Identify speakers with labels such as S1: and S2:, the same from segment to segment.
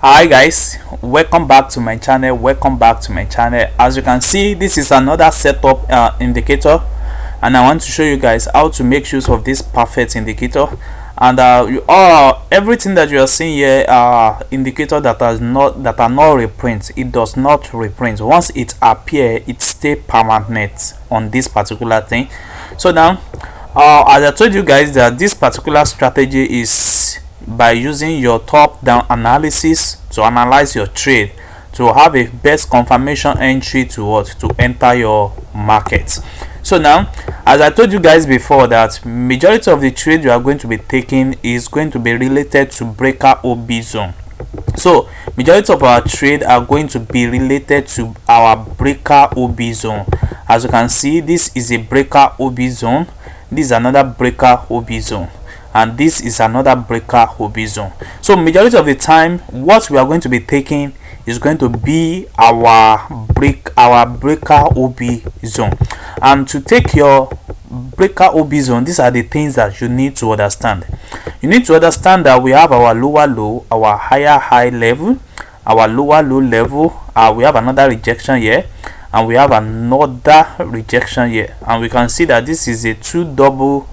S1: Hi guys, welcome back to my channel. As you can see, this is another setup indicator, and I want to show you guys how to make use of this perfect indicator. And everything that you are seeing here are indicator that are not reprint. It does not reprint. Once it appear, it stay permanent on this particular thing. So now as I told you guys that this particular strategy is by using your top-down analysis to analyze your trade to have a best confirmation entry to enter your market. So now, as I told you guys before, that majority of the trade you are going to be taking is going to be related to breaker OB zone. So majority of our trade are going to be related to our breaker OB zone. As you can see, this is a breaker OB zone, this is another breaker OB zone, and this is another breaker OB zone. So majority of the time what we are going to be taking is going to be our breaker OB zone. And to take your breaker OB zone, these are the things that you need to understand. You need to understand that we have our lower low, our higher high level, our lower low level. We have another rejection here, and we have another rejection here, and we can see that this is a double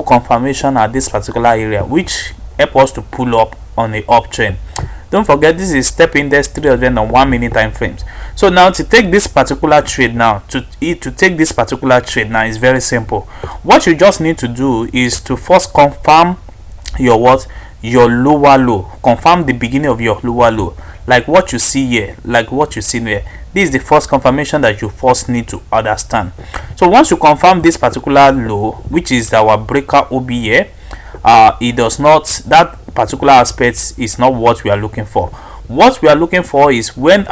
S1: confirmation at this particular area, which help us to pull up on the uptrend. Don't forget, this is step index 300 on 1 minute time frames. So now to take this particular trade now, is very simple. What you just need to do is to first confirm your lower low. Confirm the beginning of your lower low, like what you see here, This is the first confirmation that you first need to understand. So once you confirm this particular low, which is our breaker OB here, it does not, that particular aspect is not what we are looking for. What we are looking for is when we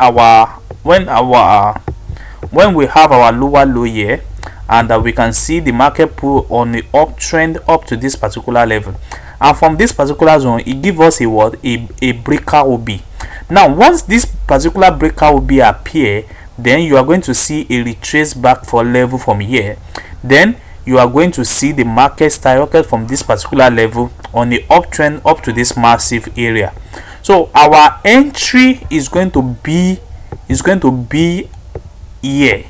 S1: have our lower low here, and we can see the market pull on the uptrend up to this particular level, and from this particular zone it gives us a breaker OB. Now once this particular breaker OB appear, then you are going to see a retrace back for level from here. Then you are going to see the market skyrocket from this particular level on the uptrend up to this massive area. So our entry is going to be here.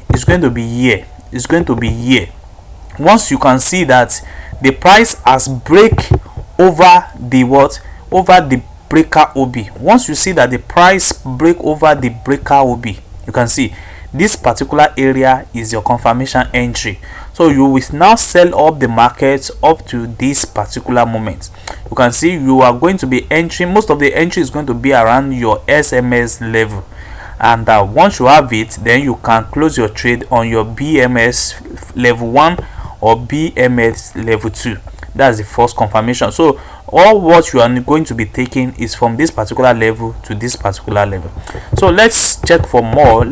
S1: Once you can see that the price has break over the breaker OB. Once you see that the price break over the breaker OB, you can see this particular area is your confirmation entry. So you will now sell up the market up to this particular moment. You can see you are going to be entering, most of the entry is going to be around your SMS level, and once you have it, then you can close your trade on your BMS level 1 or BMS level 2. That's the first confirmation. So all what you are going to be taking is from this particular level to this particular level. So let's check for more.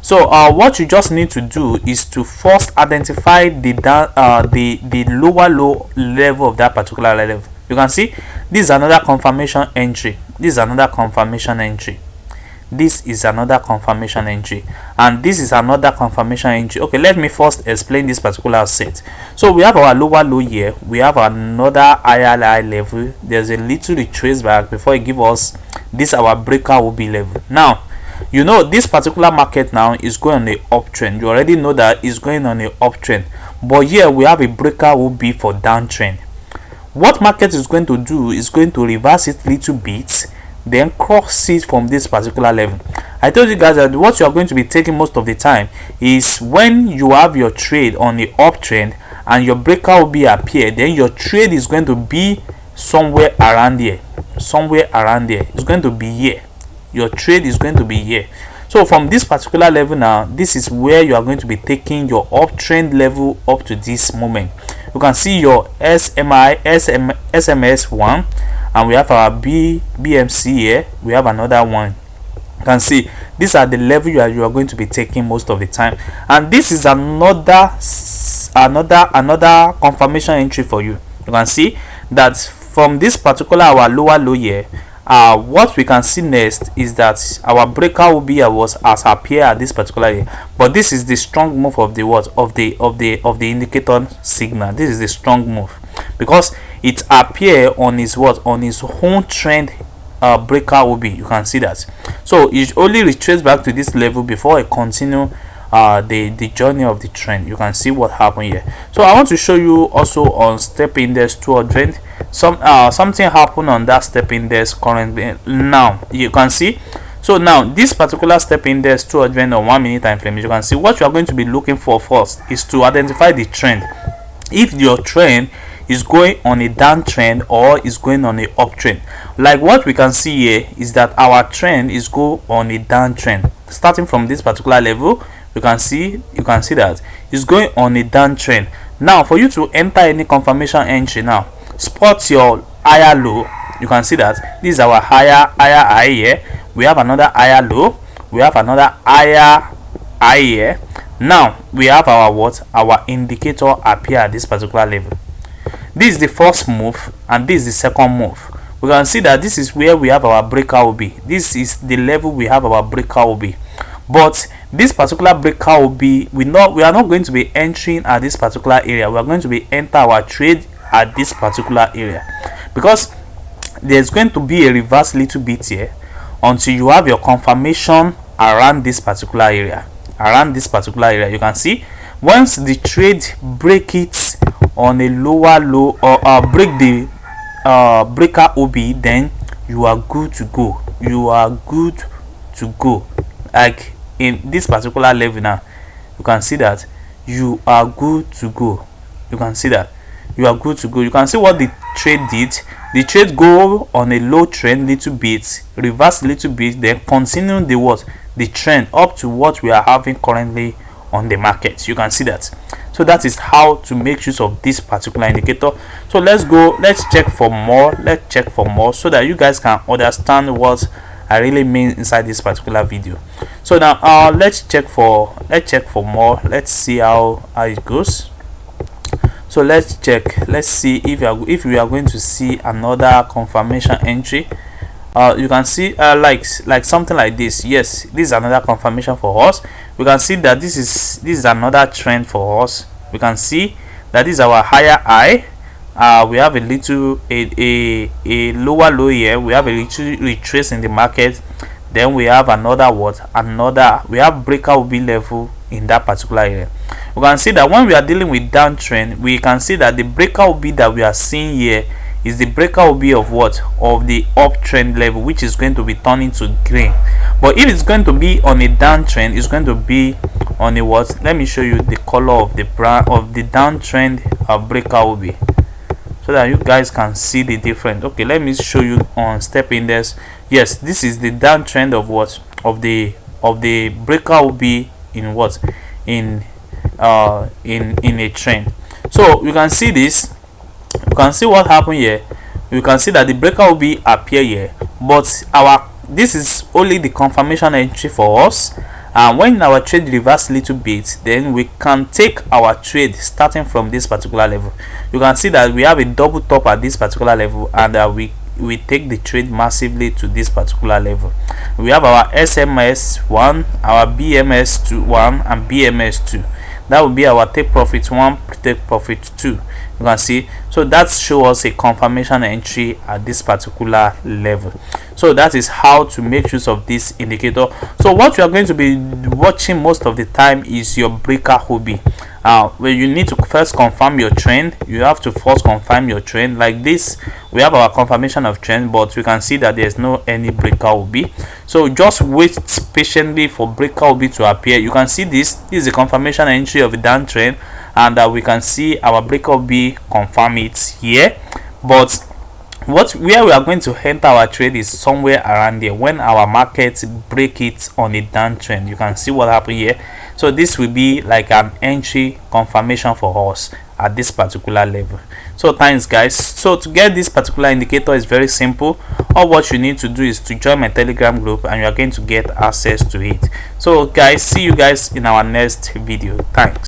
S1: So what you just need to do is to first identify the lower low level of that particular level. You can see this is another confirmation entry. This is another confirmation entry, and this is another confirmation entry. Okay, let me first explain this particular set. So we have our lower low here, we have another higher high level. There's a little retrace back before it give us this our breaker OB level. Now you know this particular market now is going on the uptrend. You already know that it's going on the uptrend, but here we have a breaker OB for downtrend. What market is going to do is going to reverse it little bit, then cross it from this particular level. I told you guys that what you are going to be taking most of the time is when you have your trade on the uptrend and your breaker will be appear, then your trade is going to be somewhere around here. It's going to be here. Your trade is going to be here. So from this particular level now, this is where you are going to be taking your uptrend level up to this moment. You can see your SMS 1, and we have our BMC here. We have another one. You can see these are the level you are going to be taking most of the time, and this is another confirmation entry for you. You can see that from this particular our lower low here, what we can see next is that our breaker will be was as appear at this particular area, but this is the strong move of the indicator signal. This is the strong move because it appear on his what, on his own trend breaker OB. You can see that. So it only retrace back to this level before it continue the journey of the trend. You can see what happened here. So I want to show you also on step index 200 something happened on that step index currently. Now you can see, so now this particular step index 200 on 1 minute time frame, you can see what you are going to be looking for first is to identify the trend. If your trend is going on a downtrend or is going on a uptrend, like what we can see here is that our trend is go on a downtrend starting from this particular level. You can see that it's going on a downtrend. Now for you to enter any confirmation entry, now spot your higher low. You can see that this is our higher high here. We have another higher low, we have another higher high here. Now we have our what, our indicator appear at this particular level. This is the first move and this is the second move. We can see that this is where we have our breaker OB. This is the level we have our breaker OB. But this particular breaker OB, we are not going to be entering at this particular area. We are going to be enter our trade at this particular area, because there's going to be a reverse little bit here until you have your confirmation around this particular area. You can see once the trade break it on a lower low or break the breaker OB, then you are good to go. Like in this particular level now, you can see that you are good to go. You can see what the trade did. The trade go on a low trend little bit, reverse little bit, then continue the trend up to what we are having currently on the market. You can see that. So that is how to make use of this particular indicator. So let's check for more so that you guys can understand what I really mean inside this particular video. So now let's check for more. Let's see how it goes. So let's see if we are going to see another confirmation entry. You can see like something like this. Yes, this is another confirmation for us. We can see that this is another trend for us. We can see that this is our higher high. We have a little a lower low here. We have a little retrace in the market. Then we have we have breaker OB level in that particular area. We can see that when we are dealing with downtrend, we can see that the breaker OB that we are seeing here is the breaker OB of what, of the uptrend level, which is going to be turning to green. But if it's going to be on a downtrend, it's going to be on a what, let me show you the color of the brand of the downtrend breaker OB, so that you guys can see the difference. Okay, let me show you on step index. Yes, this is the downtrend of what, of the breaker OB in what, in a trend. So you can see this. You can see what happened here. You can see that the breaker will be appear here, but this is only the confirmation entry for us. And when our trade reverse little bit, then we can take our trade starting from this particular level. You can see that we have a double top at this particular level, and we take the trade massively to this particular level. We have our SMS 1, our BMS 1, and BMS 2. That will be our take profit 1, take profit 2. You can see, so that shows us a confirmation entry at this particular level. So that is how to make use of this indicator. So what you are going to be watching most of the time is your breaker OB. Where you need to first confirm your trend. You have to first confirm your trend. Like this, we have our confirmation of trend, but we can see that there's no any breaker OB. So just wait patiently for breaker OB to appear. You can see this is the confirmation entry of a downtrend, and we can see our breaker OB confirm it here. But where we are going to enter our trade is somewhere around there when our market break it on a downtrend. You can see what happened here. So this will be like an entry confirmation for us at this particular level. So thanks guys. So to get this particular indicator is very simple. All what you need to do is to join my Telegram group, and you are going to get access to it. So guys, see you guys in our next video. Thanks.